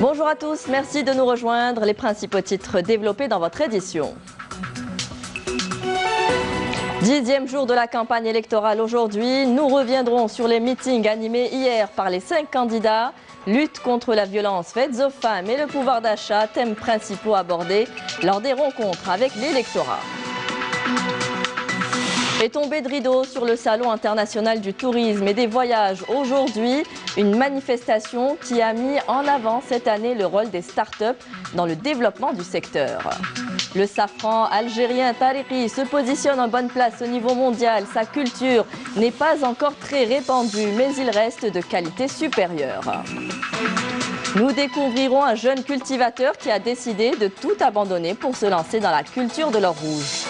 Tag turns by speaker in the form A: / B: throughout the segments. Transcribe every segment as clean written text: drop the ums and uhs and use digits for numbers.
A: Bonjour à tous, merci de nous rejoindre. Les principaux titres développés dans votre édition. 10e jour de la campagne électorale aujourd'hui. Nous reviendrons sur les meetings animés hier par les 5 candidats. Lutte contre la violence faite aux femmes et le pouvoir d'achat, thèmes principaux abordés lors des rencontres avec l'électorat. Et tombée de rideau sur le Salon international du tourisme et des voyages aujourd'hui, une manifestation qui a mis en avant cette année le rôle des start-up dans le développement du secteur. Le safran algérien Tariqi se positionne en bonne place au niveau mondial. Sa culture n'est pas encore très répandue, mais il reste de qualité supérieure. Nous découvrirons un jeune cultivateur qui a décidé de tout abandonner pour se lancer dans la culture de l'or rouge.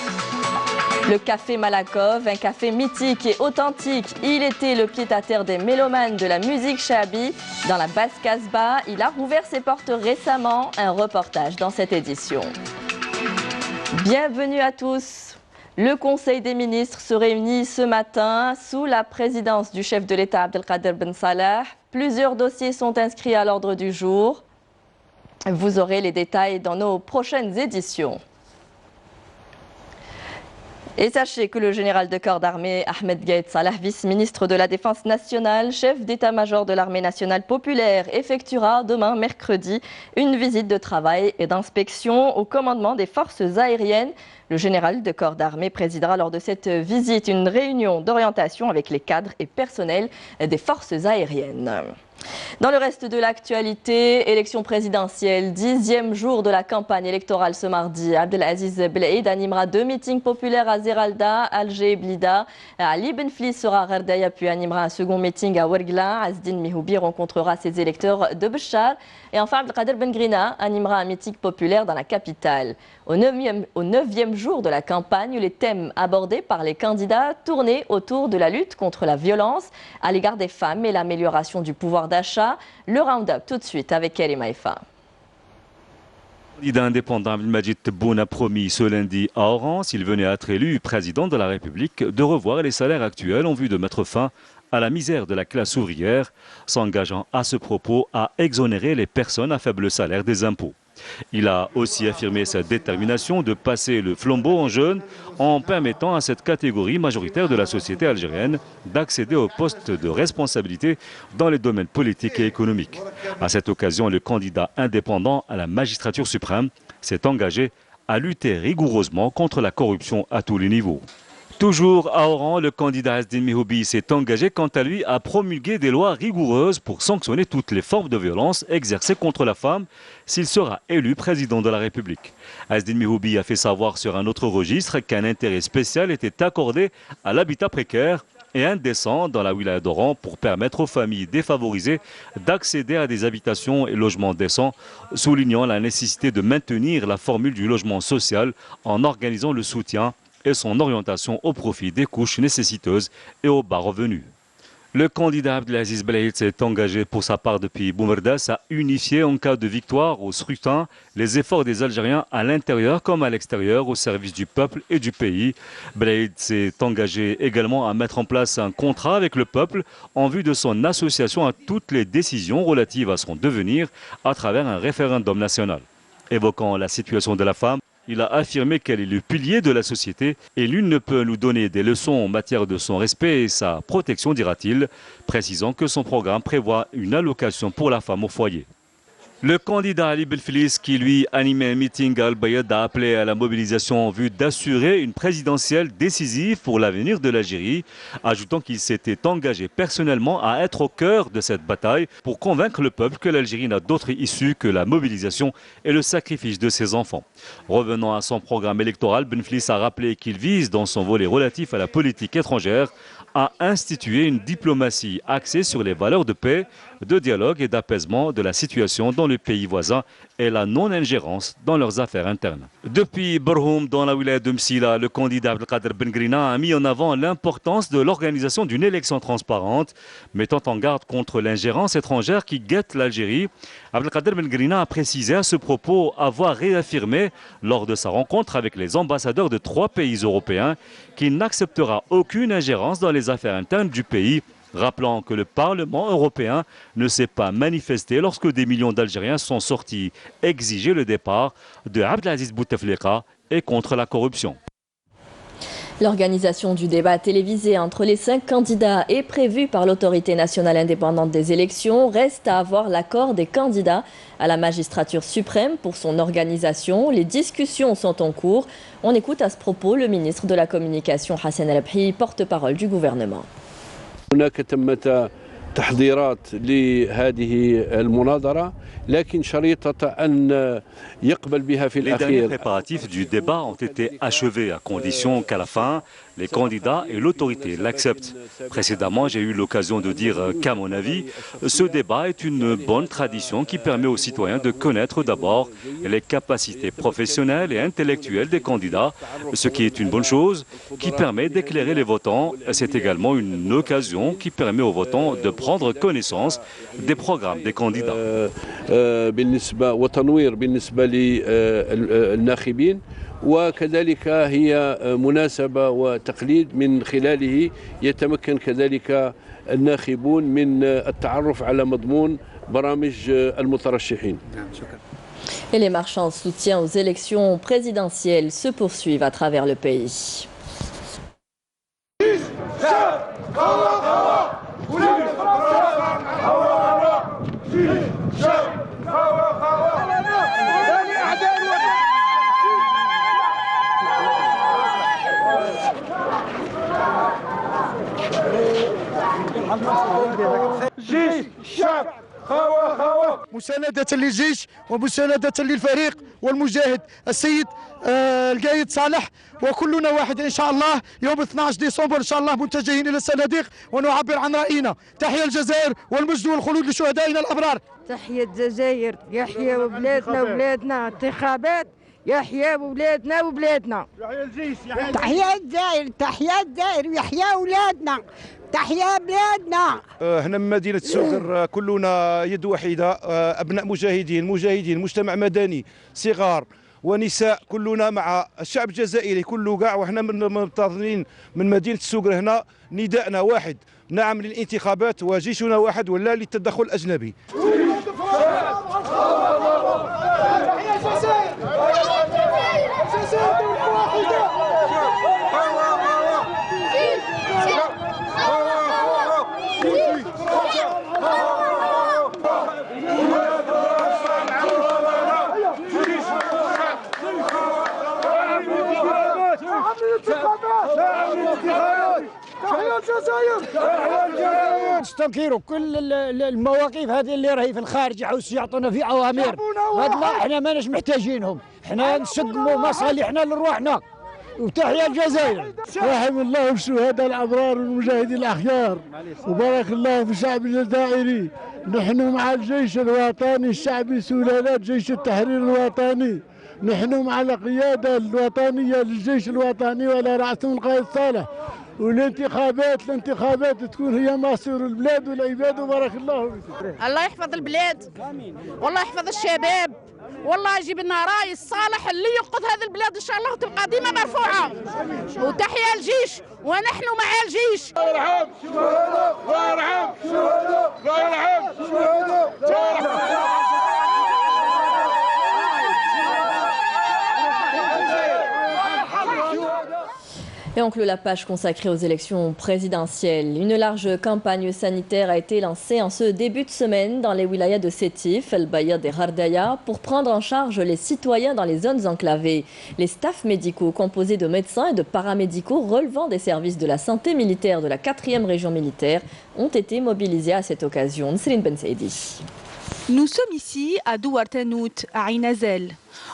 A: Le café Malakoff, un café mythique et authentique. Il était le pied-à-terre des mélomanes de la musique chabi dans la basse Casbah. Il a rouvert ses portes récemment. Un reportage dans cette édition. Bienvenue à tous. Le Conseil des ministres se réunit ce matin sous la présidence du chef de l'État Abdelkader Ben Salah. Plusieurs dossiers sont inscrits à l'ordre du jour. Vous aurez les détails dans nos prochaines éditions. Et sachez que le général de corps d'armée Ahmed Gaïd Salah, vice-ministre de la Défense nationale, chef d'état-major de l'armée nationale populaire, effectuera demain mercredi une visite de travail et d'inspection au commandement des forces aériennes. Le général de corps d'armée présidera lors de cette visite une réunion d'orientation avec les cadres et personnels des forces aériennes. Dans le reste de l'actualité, élection présidentielle, 10e jour de la campagne électorale ce mardi. Abdelaziz Belaïd animera 2 meetings populaires à Zeralda, Alger et Blida. Ali Benfli sera à Gardaya puis animera un second meeting à Ouergla. Azdine Mihoubi rencontrera ses électeurs de Béchar. Et enfin, Abdelkader Ben Grina animera un meeting populaire dans la capitale. Au 9e jour de la campagne, les thèmes abordés par les candidats tournaient autour de la lutte contre la violence à l'égard des femmes et l'amélioration du pouvoir d'achat. Le round-up tout de suite avec Karim Haïfa.
B: Le candidat indépendant Abdelmajid Tebboune a promis ce lundi à Oran, s'il venait à être élu président de la République, de revoir les salaires actuels en vue de mettre fin à la misère de la classe ouvrière, s'engageant à ce propos à exonérer les personnes à faible salaire des impôts. Il a aussi affirmé sa détermination de passer le flambeau en jeune en permettant à cette catégorie majoritaire de la société algérienne d'accéder aux postes de responsabilité dans les domaines politiques et économiques. À cette occasion, le candidat indépendant à la magistrature suprême s'est engagé à lutter rigoureusement contre la corruption à tous les niveaux. Toujours à Oran, le candidat Azdine Mihoubi s'est engagé quant à lui à promulguer des lois rigoureuses pour sanctionner toutes les formes de violence exercées contre la femme s'il sera élu président de la République. Azdine Mihoubi a fait savoir sur un autre registre qu'un intérêt spécial était accordé à l'habitat précaire et indécent dans la wilaya d'Oran pour permettre aux familles défavorisées d'accéder à des habitations et logements décents, soulignant la nécessité de maintenir la formule du logement social en organisant le soutien et son orientation au profit des couches nécessiteuses et aux bas revenus. Le candidat Abdelaziz Belaïd s'est engagé pour sa part depuis Boumerdas à unifier en cas de victoire au scrutin les efforts des Algériens à l'intérieur comme à l'extérieur au service du peuple et du pays. Belaïd s'est engagé également à mettre en place un contrat avec le peuple en vue de son association à toutes les décisions relatives à son devenir à travers un référendum national. Évoquant la situation de la femme, il a affirmé qu'elle est le pilier de la société et nul ne peut nous donner des leçons en matière de son respect et sa protection, dira-t-il, précisant que son programme prévoit une allocation pour la femme au foyer. Le candidat Ali Belflis, qui lui animait un meeting à Al-Bayad, a appelé à la mobilisation en vue d'assurer une présidentielle décisive pour l'avenir de l'Algérie, ajoutant qu'il s'était engagé personnellement à être au cœur de cette bataille pour convaincre le peuple que l'Algérie n'a d'autre issue que la mobilisation et le sacrifice de ses enfants. Revenant à son programme électoral, Benflis a rappelé qu'il vise, dans son volet relatif à la politique étrangère, à instituer une diplomatie axée sur les valeurs de paix, de dialogue et d'apaisement de la situation dans le pays voisin et la non-ingérence dans leurs affaires internes. Depuis Borhoum, dans la wilaya de Msila, le candidat Abdelkader Ben Grina a mis en avant l'importance de l'organisation d'une élection transparente, mettant en garde contre l'ingérence étrangère qui guette l'Algérie. Abdelkader Ben Grina a précisé à ce propos avoir réaffirmé lors de sa rencontre avec les ambassadeurs de 3 pays européens qu'il n'acceptera aucune ingérence dans les affaires internes du pays rappelant que le Parlement européen ne s'est pas manifesté lorsque des millions d'Algériens sont sortis exiger le départ de Abdelaziz Bouteflika et contre la corruption.
A: L'organisation du débat télévisé entre les 5 candidats est prévue par l'autorité nationale indépendante des élections. Reste à avoir l'accord des candidats à la magistrature suprême pour son organisation. Les discussions sont en cours. On écoute à ce propos le ministre de la Communication Hassan El-Abhi, porte-parole du gouvernement.
C: تحضيرات لهذه المناظرة لكن شريطة أن يقبل بها في الأخير.
B: Les derniers préparatifs du débat ont été achevés à condition qu'à la fin, les candidats et l'autorité l'acceptent. Précédemment, j'ai eu l'occasion de dire qu'à mon avis, ce débat est une bonne tradition qui permet aux citoyens de connaître d'abord les capacités professionnelles et intellectuelles des candidats, ce qui est une bonne chose, qui permet d'éclairer les votants. C'est également une occasion qui permet aux votants de prendre connaissance des programmes des candidats.
C: وتنوير بالنسبة للناخبين وكذلك هي مناسبة وتقليد من خلاله يتمكن كذلك الناخبون من التعرف على مضمون برامج المترشحين.
A: Et les marches en soutien aux élections présidentielles se poursuivent à travers le pays.
D: جيش الشعب مساندة للجيش ومساندة للفريق والمجاهد السيد القايد صالح وكلنا واحد إن شاء الله يوم 12 ديسمبر إن شاء الله متجهين إلى الصناديق ونعبر عن رأينا. تحيا الجزائر والمجد والخلود لشهدائنا الأبرار.
E: تحيا الجزائر، يحيا وبلادنا وبلادنا، انتخابات يحيا وبلادنا وبلادنا.
F: تحيا الجزائر، تحيا الجزائر ويحيا أولادنا، تحيا بلادنا.
D: هنا من مدينة سوغر كلنا يد واحدة، أبناء مجاهدين مجتمع مدني صغار ونساء، كلنا مع الشعب الجزائري كله كاع، وحنا منتظرين من مدينة سوغر هنا نداءنا واحد، نعم للانتخابات وجيشنا واحد ولا للتدخل الأجنبي.
F: تستنكروا كل المواقف هذه اللي راهي في الخارج عاوز يعطونا في اوامر، هذا احنا ماناش محتاجينهم، احنا نسقموا مصالحنا لرواحنا. وتحيا الجزائر.
G: رحم الله الشهداء الابرار والمجاهدين الاخيار وبارك الله في الشعب الجزائري. نحن مع الجيش الوطني الشعبي سلالات جيش التحرير الوطني، نحن مع القياده الوطنيه للجيش الوطني ولا رأسهم القائد صالح. والانتخابات تكون هي مصير البلاد والعباد وبارك الله فيك.
E: الله يحفظ البلاد والله يحفظ الشباب، والله يجيب لنا رئيس صالح اللي ينقذ هذه البلاد ان شاء الله وتبقى ديما مرفوعه. وتحيا الجيش ونحن مع الجيش.
D: الله يرحم الشهداء، الله يرحم الشهداء، الله يرحم الشهداء.
A: Et on clôt la page consacrée aux élections présidentielles. Une large campagne sanitaire a été lancée en ce début de semaine dans les wilayas de Sétif, El Bayad et Hardaya pour prendre en charge les citoyens dans les zones enclavées. Les staffs médicaux composés de médecins et de paramédicaux relevant des services de la santé militaire de la 4e région militaire ont été mobilisés à cette occasion. Céline Ben Saidi.
H: Nous sommes ici à Douartanout, à Ain Azel,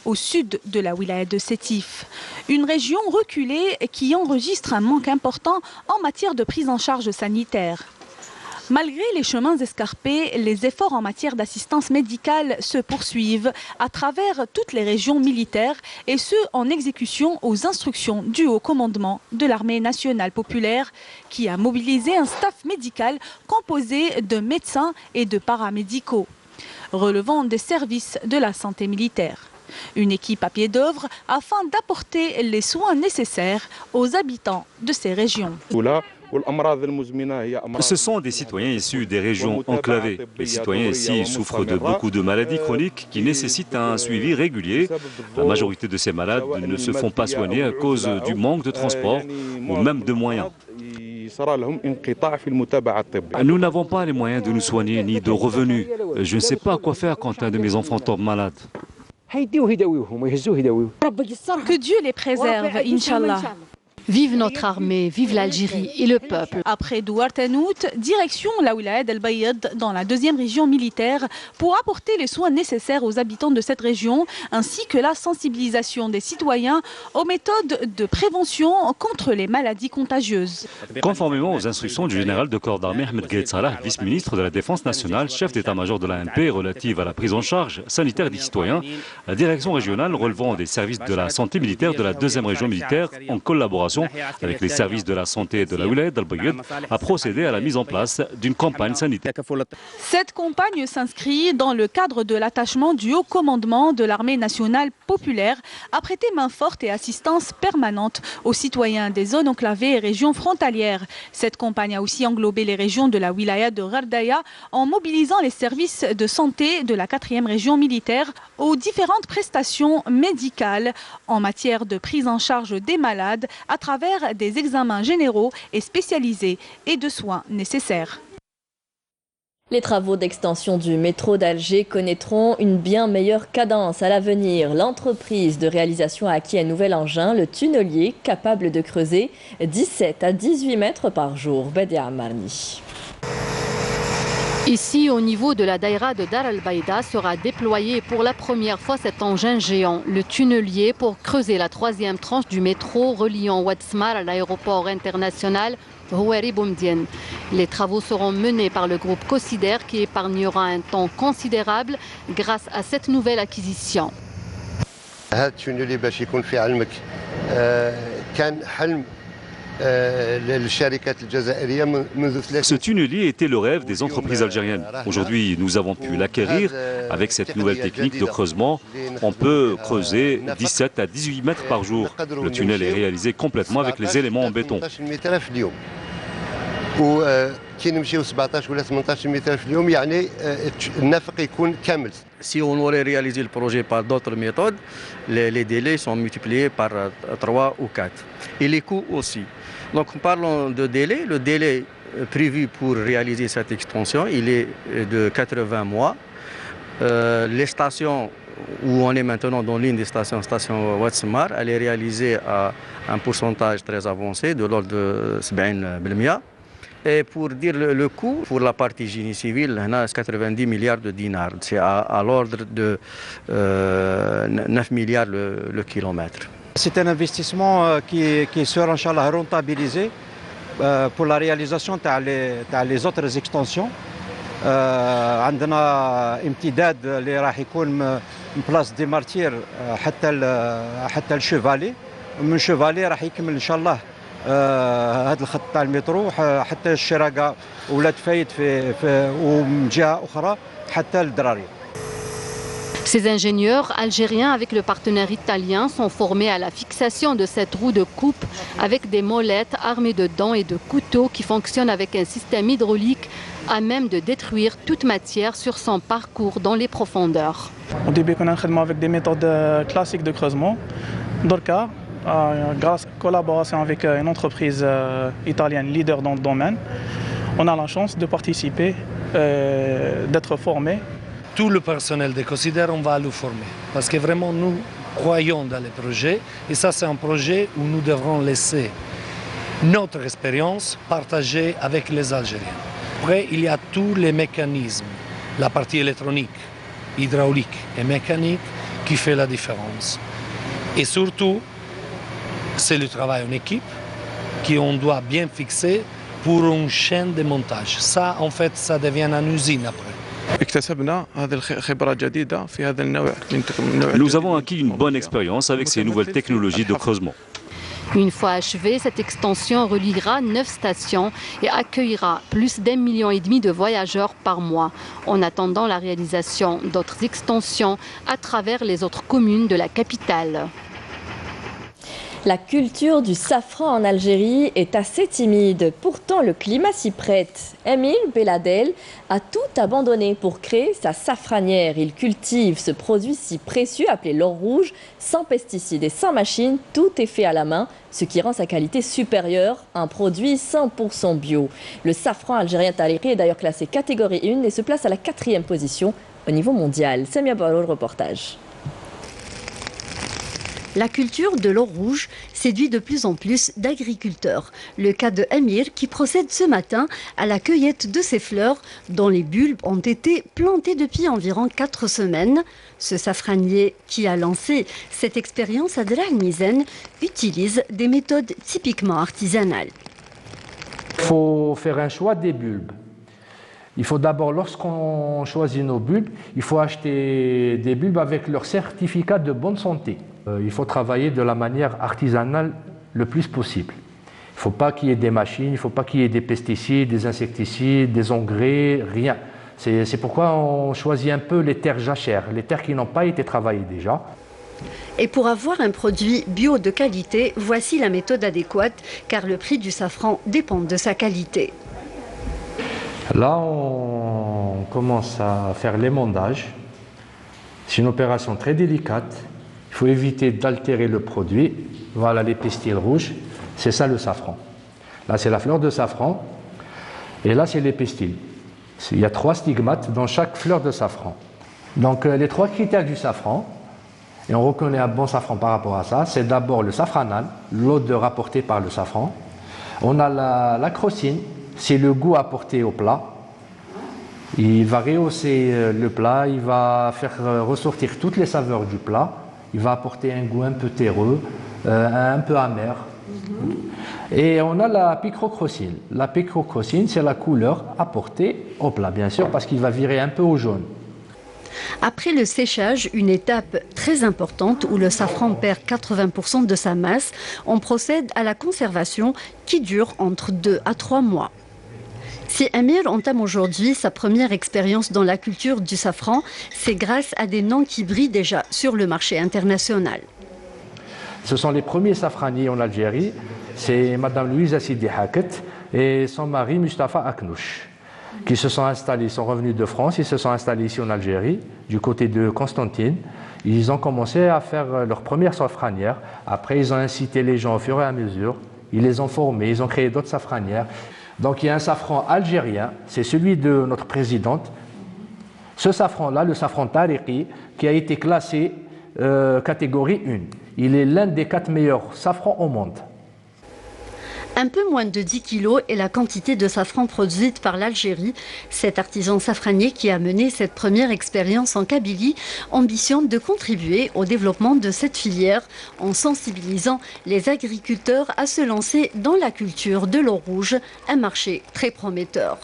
H: au sud de la wilaya de Sétif. Une région reculée qui enregistre un manque important en matière de prise en charge sanitaire. Malgré les chemins escarpés, les efforts en matière d'assistance médicale se poursuivent à travers toutes les régions militaires et ce en exécution aux instructions du haut commandement de l'armée nationale populaire qui a mobilisé un staff médical composé de médecins et de paramédicaux relevant des services de la santé militaire. Une équipe à pied d'œuvre afin d'apporter les soins nécessaires aux habitants de ces régions.
B: Ce sont des citoyens issus des régions enclavées. Les citoyens ici souffrent de beaucoup de maladies chroniques qui nécessitent un suivi régulier. La majorité de ces malades ne se font pas soigner à cause du manque de transport ou même de moyens. Nous n'avons pas les moyens de nous soigner ni de revenus. Je ne sais pas quoi faire quand un de mes enfants tombe malade.
H: Que Dieu les préserve, Inch'Allah.
I: Vive notre armée, vive l'Algérie et le peuple.
H: Après Douartanout, direction la wilaya d'El Bayed dans la 2e région militaire pour apporter les soins nécessaires aux habitants de cette région ainsi que la sensibilisation des citoyens aux méthodes de prévention contre les maladies contagieuses.
B: Conformément aux instructions du général de corps d'armée Ahmed Gaïd Salah, vice-ministre de la Défense nationale, chef d'état-major de l'ANP relative à la prise en charge sanitaire des citoyens, la direction régionale relevant des services de la santé militaire de la 2e région militaire en collaboration avec les services de la santé de la wilaya d'El Bayed a procédé à la mise en place d'une campagne sanitaire.
H: Cette campagne s'inscrit dans le cadre de l'attachement du haut commandement de l'armée nationale populaire à prêter main forte et assistance permanente aux citoyens des zones enclavées et régions frontalières. Cette campagne a aussi englobé les régions de la wilaya de Ghardaya en mobilisant les services de santé de la 4e région militaire aux différentes prestations médicales en matière de prise en charge des malades à travers des examens généraux et spécialisés et de soins nécessaires.
A: Les travaux d'extension du métro d'Alger connaîtront une bien meilleure cadence à l'avenir. L'entreprise de réalisation a acquis un nouvel engin, le tunnelier, capable de creuser 17 à 18 mètres par jour. Bedia Marni.
I: Ici, au niveau de la daïra de Dar al-Baïda, sera déployé pour la première fois cet engin géant, le tunnelier, pour creuser la 3e tranche du métro reliant Oued Smar à l'aéroport international Houari Boumediene. Les travaux seront menés par le groupe Cosider qui épargnera un temps considérable grâce à cette nouvelle acquisition.
B: Ce tunnelier était le rêve des entreprises algériennes. Aujourd'hui, nous avons pu l'acquérir. Avec cette nouvelle technique de creusement, on peut creuser 17 à 18 mètres par jour. Le tunnel est réalisé complètement avec les éléments en béton.
J: Si on aurait réalisé le projet par d'autres méthodes, les délais sont multipliés par 3 ou 4. Et les coûts aussi. Donc parlons de délai. Le délai prévu pour réaliser cette extension, il est de 80 mois. Les stations où on est maintenant dans l'une des stations, station Oued Smar, elle est réalisée à un pourcentage très avancé, de l'ordre de 70%. Et pour dire le coût, pour la partie génie civil, on a 90 milliards de dinars. C'est à l'ordre de 9 milliards le kilomètre.
F: C'est un investissement qui sera inchallah rentabilisé pour la réalisation des autres extensions. عندنا امتداد اللي راح يكون من بلاص دي مارتير حتى الشيفالي، ومن شيفالي راح يكمل ان شاء الله هذا الخط تاع المترو حتى الشراقه ولاد فايد ومن جهه اخرى حتى الدراري.
I: Ces ingénieurs algériens avec le partenaire italien sont formés à la fixation de cette roue de coupe avec des molettes armées de dents et de couteaux qui fonctionnent avec un système hydraulique à même de détruire toute matière sur son parcours dans les profondeurs.
K: Au début, on a travaillé avec des méthodes classiques de creusement. Dorca, grâce à la collaboration avec une entreprise italienne leader dans le domaine, on a la chance de participer, d'être formé.
L: Tout le personnel de Cosider, on va le former. Parce que vraiment, nous croyons dans les projets. Et ça, c'est un projet où nous devrons laisser notre expérience partagée avec les Algériens. Après, il y a tous les mécanismes, la partie électronique, hydraulique et mécanique qui fait la différence. Et surtout, c'est le travail en équipe qu'on doit bien fixer pour une chaîne de montage. Ça, en fait, ça devient une usine après.
B: Nous avons acquis une bonne expérience avec ces nouvelles technologies de creusement.
I: Une fois achevée, cette extension reliera 9 stations et accueillera plus d'1,5 million de voyageurs par mois, en attendant la réalisation d'autres extensions à travers les autres communes de la capitale.
A: La culture du safran en Algérie est assez timide. Pourtant, le climat s'y prête. Emile Beladel a tout abandonné pour créer sa safranière. Il cultive ce produit si précieux appelé l'or rouge, sans pesticides et sans machines. Tout est fait à la main, ce qui rend sa qualité supérieure. Un produit 100% bio. Le safran algérien Tariqi est d'ailleurs classé catégorie 1 et se place à la 4e position au niveau mondial. Samia Barou, le reportage.
M: La culture de l'or rouge séduit de plus en plus d'agriculteurs. Le cas de Amir qui procède ce matin à la cueillette de ces fleurs dont les bulbes ont été plantées depuis environ 4 semaines. Ce safranier qui a lancé cette expérience à Drahmizen utilise des méthodes typiquement artisanales.
N: Il faut faire un choix des bulbes. Il faut d'abord, lorsqu'on choisit nos bulbes, il faut acheter des bulbes avec leur certificat de bonne santé. Il faut travailler de la manière artisanale le plus possible. Il ne faut pas qu'il y ait des machines, il ne faut pas qu'il y ait des pesticides, des insecticides, des engrais, rien. C'est pourquoi on choisit un peu les terres jachères, les terres qui n'ont pas été travaillées déjà.
M: Et pour avoir un produit bio de qualité, voici la méthode adéquate, car le prix du safran dépend de sa qualité.
N: Là, on commence à faire l'émondage. C'est une opération très délicate. Il faut éviter d'altérer le produit. Voilà les pistils rouges. C'est ça le safran. Là, c'est la fleur de safran. Et là, c'est les pistils. Il y a 3 stigmates dans chaque fleur de safran. Donc, les 3 critères du safran, et on reconnaît un bon safran par rapport à ça, c'est d'abord le safranal, l'odeur apportée par le safran. On a la crocine. C'est le goût apporté au plat. Il va rehausser le plat, il va faire ressortir toutes les saveurs du plat. Il va apporter un goût un peu terreux, un peu amer. Et on a la picrocrocine. La picrocrocine, c'est la couleur apportée au plat, bien sûr, parce qu'il va virer un peu au jaune.
M: Après le séchage, une étape très importante où le safran perd 80% de sa masse, on procède à la conservation qui dure entre 2 à 3 mois. Si Amir entame aujourd'hui sa première expérience dans la culture du safran, c'est grâce à des noms qui brillent déjà sur le marché international.
N: Ce sont les premiers safraniers en Algérie. C'est Madame Louisa Sidi Haket et son mari Mustafa Aknouch qui se sont installés, ils sont revenus de France, ils se sont installés ici en Algérie, du côté de Constantine. Ils ont commencé à faire leur première safranière. Après, ils ont incité les gens au fur et à mesure. Ils les ont formés, ils ont créé d'autres safranières. Donc il y a un safran algérien, c'est celui de notre présidente. Ce safran-là, le safran Tariqi, qui a été classé catégorie 1. Il est l'un des 4 meilleurs safrans au monde.
M: Un peu moins de 10 kilos est la quantité de safran produite par l'Algérie. Cet artisan safranier qui a mené cette première expérience en Kabylie ambitionne de contribuer au développement de cette filière en sensibilisant les agriculteurs à se lancer dans la culture de l'or rouge, un marché très prometteur.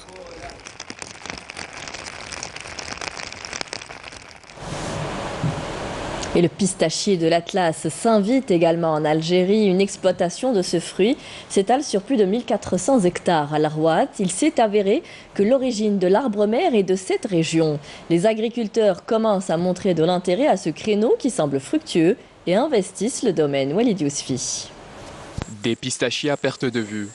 A: Et le pistachier de l'Atlas s'invite également en Algérie. Une exploitation de ce fruit s'étale sur plus de 1400 hectares à l'Arwat. Il s'est avéré que l'origine de l'arbre-mère est de cette région. Les agriculteurs commencent à montrer de l'intérêt à ce créneau qui semble fructueux et investissent le domaine. Walid Yousfi.
O: Des pistachiers à perte de vue.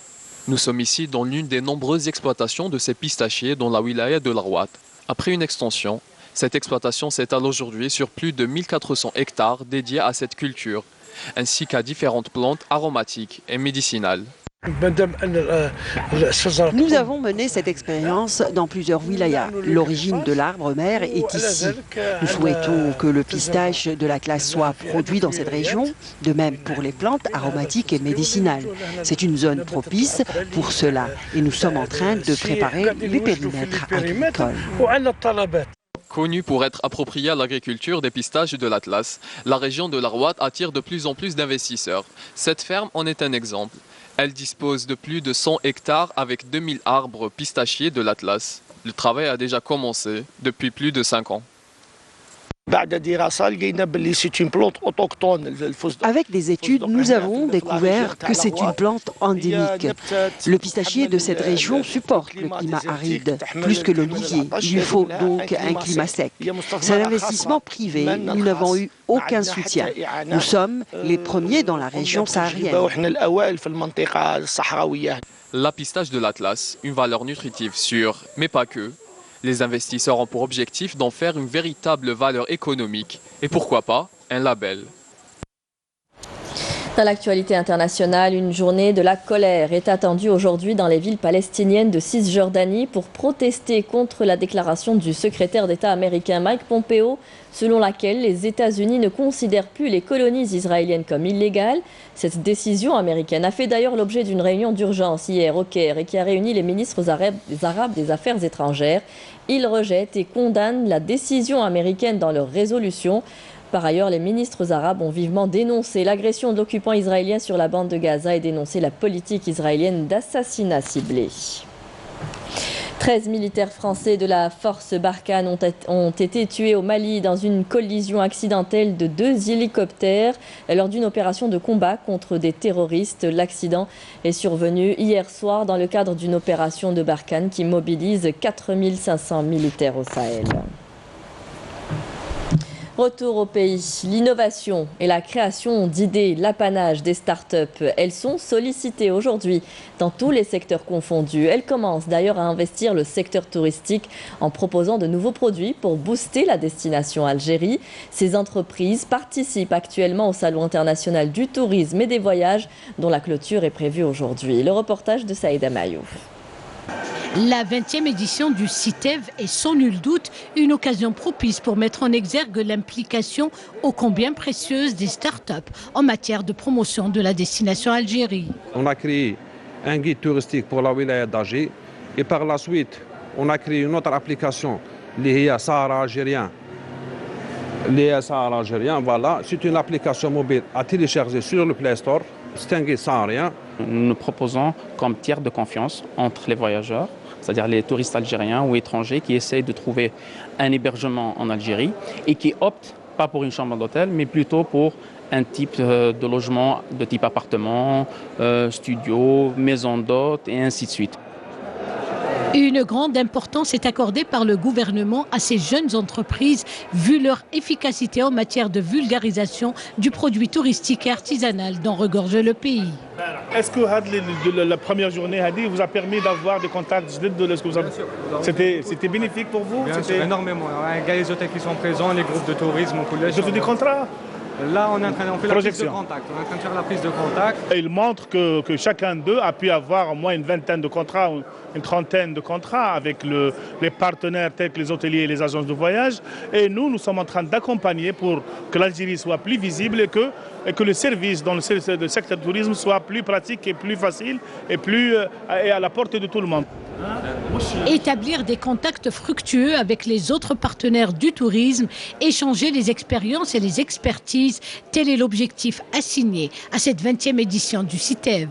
O: Nous sommes ici dans l'une des nombreuses exploitations de ces pistachiers dans la wilaya de l'Arwat. Après une extension, cette exploitation s'étale aujourd'hui sur plus de 1400 hectares dédiés à cette culture, ainsi qu'à différentes plantes aromatiques et médicinales.
P: Nous avons mené cette expérience dans plusieurs wilayas. L'origine de l'arbre-mère est ici. Nous souhaitons que le pistache de l'Atlas soit produit dans cette région, de même pour les plantes aromatiques et médicinales. C'est une zone propice pour cela et nous sommes en train de préparer les périmètres agricoles.
O: Connue pour être appropriée à l'agriculture des pistaches de l'Atlas, la région de l'Arwat attire de plus en plus d'investisseurs. Cette ferme en est un exemple. Elle dispose de plus de 100 hectares avec 2000 arbres pistachiers de l'Atlas. Le travail a déjà commencé depuis plus de 5 ans.
P: Avec des études, nous avons découvert que c'est une plante endémique. Le pistachier de cette région supporte le climat aride, plus que l'olivier. Il lui faut donc un climat sec. C'est un investissement privé, nous n'avons eu aucun soutien. Nous sommes les premiers dans la région saharienne.
O: La pistache de l'Atlas, une valeur nutritive sûre, mais pas que. Les investisseurs ont pour objectif d'en faire une véritable valeur économique et pourquoi pas un label.
A: Dans l'actualité internationale, une journée de la colère est attendue aujourd'hui dans les villes palestiniennes de Cisjordanie pour protester contre la déclaration du secrétaire d'État américain Mike Pompeo, selon laquelle les États-Unis ne considèrent plus les colonies israéliennes comme illégales. Cette décision américaine a fait d'ailleurs l'objet d'une réunion d'urgence hier au Caire et qui a réuni les ministres arabes des Affaires étrangères. Ils rejettent et condamnent la décision américaine dans leur résolution. Par ailleurs, les ministres arabes ont vivement dénoncé l'agression de l'occupant israélien sur la bande de Gaza et dénoncé la politique israélienne d'assassinat ciblé. 13 militaires français de la force Barkhane ont été tués au Mali dans une collision accidentelle de 2 hélicoptères lors d'une opération de combat contre des terroristes. L'accident est survenu hier soir dans le cadre d'une opération de Barkhane qui mobilise 4500 militaires au Sahel. Retour au pays, l'innovation et la création d'idées, l'apanage des startups, elles sont sollicitées aujourd'hui dans tous les secteurs confondus. Elles commencent d'ailleurs à investir le secteur touristique en proposant de nouveaux produits pour booster la destination Algérie. Ces entreprises participent actuellement au Salon international du tourisme et des voyages dont la clôture est prévue aujourd'hui. Le reportage de Saïda Mayouf.
Q: La 20e édition du CITEV est sans nul doute une occasion propice pour mettre en exergue l'implication ô combien précieuse des startups en matière de promotion de la destination Algérie.
R: On a créé un guide touristique pour la wilaya d'Alger et par la suite on a créé une autre application liée à Sahara algérien. Voilà, c'est une application mobile à télécharger sur le Play Store. C'est un guide saharien.
S: Nous proposons comme tiers de confiance entre les voyageurs, c'est-à-dire les touristes algériens ou étrangers qui essayent de trouver un hébergement en Algérie et qui optent pas pour une chambre d'hôtel, mais plutôt pour un type de logement de type appartement, studio, maison d'hôte et ainsi de suite.
Q: Une grande importance est accordée par le gouvernement à ces jeunes entreprises, vu leur efficacité en matière de vulgarisation du produit touristique et artisanal dont regorge le pays.
T: Est-ce que la première journée vous a permis d'avoir des contacts? C'était bénéfique pour vous?
U: Bien sûr, énormément. Les hôtels qui sont présents, les groupes de tourisme au collège.
T: Vous avez des contrats?
U: Là, on fait la prise de contact. On est en train de faire la prise de contact.
T: Et il montre que chacun d'eux a pu avoir au moins une vingtaine de contrats, une trentaine de contrats avec les partenaires tels que les hôteliers et les agences de voyage. Et nous sommes en train d'accompagner pour que l'Algérie soit plus visible et que le service dans le secteur du tourisme soit plus pratique et plus facile et à la portée de tout le monde.
Q: Établir des contacts fructueux avec les autres partenaires du tourisme, échanger les expériences et les expertises, tel est l'objectif assigné à cette 20e édition du CITEV.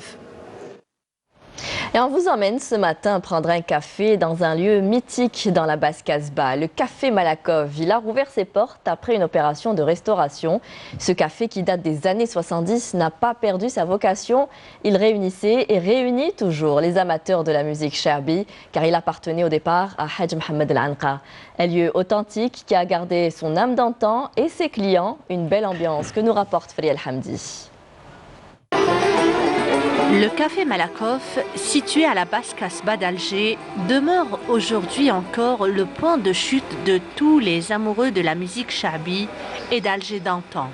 A: Et on vous emmène ce matin prendre un café dans un lieu mythique dans la Basse-Casbah, le Café Malakov. Il a rouvert ses portes après une opération de restauration. Ce café qui date des années 70 n'a pas perdu sa vocation. Il réunissait et réunit toujours les amateurs de la musique Charbi, car il appartenait au départ à Haj Mohamed Al-Anqa. Un lieu authentique qui a gardé son âme d'antan et ses clients. Une belle ambiance que nous rapporte Fri El-Hamdi.
V: Le Café Malakov, situé à la Basse-Casbah d'Alger, demeure aujourd'hui encore le point de chute de tous les amoureux de la musique Charbi et d'Alger d'antan.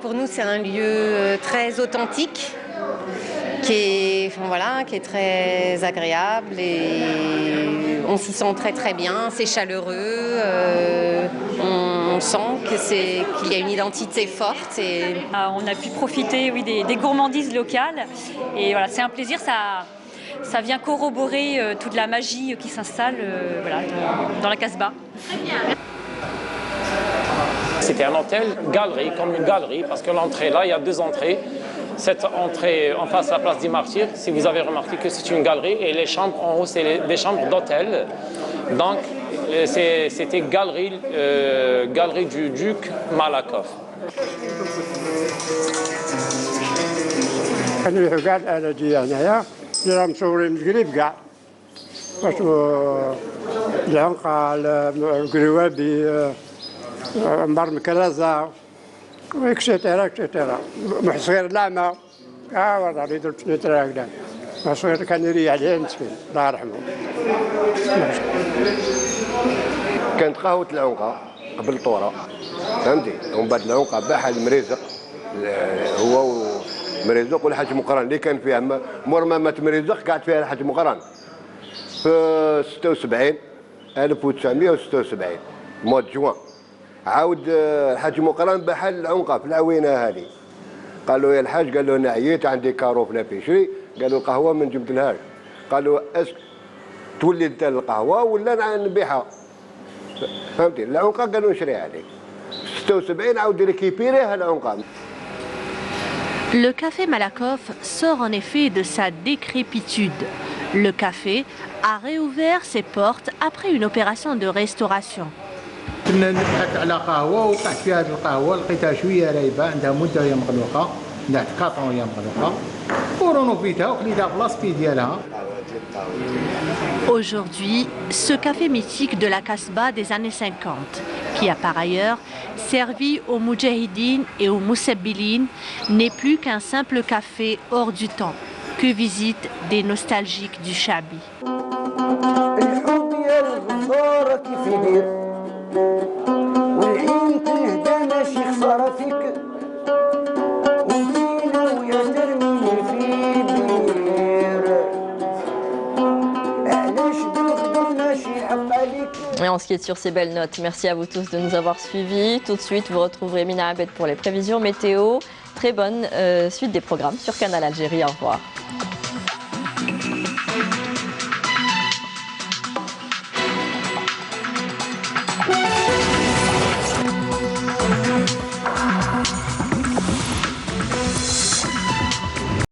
W: Pour nous, c'est un lieu très authentique, qui est très agréable et on s'y sent très très bien. C'est chaleureux, on sent qu'il y a une identité forte.
X: On a pu profiter des gourmandises locales et voilà, c'est un plaisir.
C: ça vient corroborer toute la magie qui s'installe voilà, dans la Casbah.
E: C'était un hôtel-galerie, comme une galerie, parce que l'entrée là, il y a 2 entrées. Cette entrée en face de la place des Martyrs, si vous avez remarqué que c'est une galerie, et les chambres en haut, c'est des chambres d'hôtel. Donc, c'était galerie du duc Malakoff.
G: اكسترا محصير لعمة والله يدير بسنتر هكذا محصير كان يريح عليه مسكين الله يرحمه.
X: كانت قهوة العنقة قبل طورة فهمتي، ومن بعد العنقة باعها المريزق هو مريزق والحاج مقران اللي كان فيها مور ما مات مريزق قعد فيها الحاج مقران في 76 1976 مود جوان. عاود الحاج مقران باعها العنقة في العوينة هذه. قال له يا الحاج، قال له انا عييت عندي كارو في لابيشري، قال له القهوة ما نجبدلهاش. قال له تولي انت القهوة ولا نبيعها. فهمتي العنقة قالوا نشريها عليك. 76 عاود ريكيبيريها العنقة.
V: Le café Malakoff sort en effet de sa décrépitude. Le café a réouvert ses portes après une opération de restauration.
G: كنا نبحث على قهوة وقعت في هذه القهوة لقيتها شوية رايبة عندها مدة وهي مغلوقة، عندها 4 وهي مغلوقة ورونوفيتها وخليتها بلاصتي ديالها.
V: Aujourd'hui, ce café mythique de la Casbah des années 50, qui a par ailleurs servi aux Moudjahidines et aux Moussabilines, n'est plus qu'un simple café hors du temps, que visitent des nostalgiques du Chabi.
A: Et on se quitte sur ces belles notes. Merci à vous tous de nous avoir suivis. Tout de suite, vous retrouverez Mina Abed pour les prévisions météo. Très bonne suite des programmes sur Canal Algérie. Au revoir.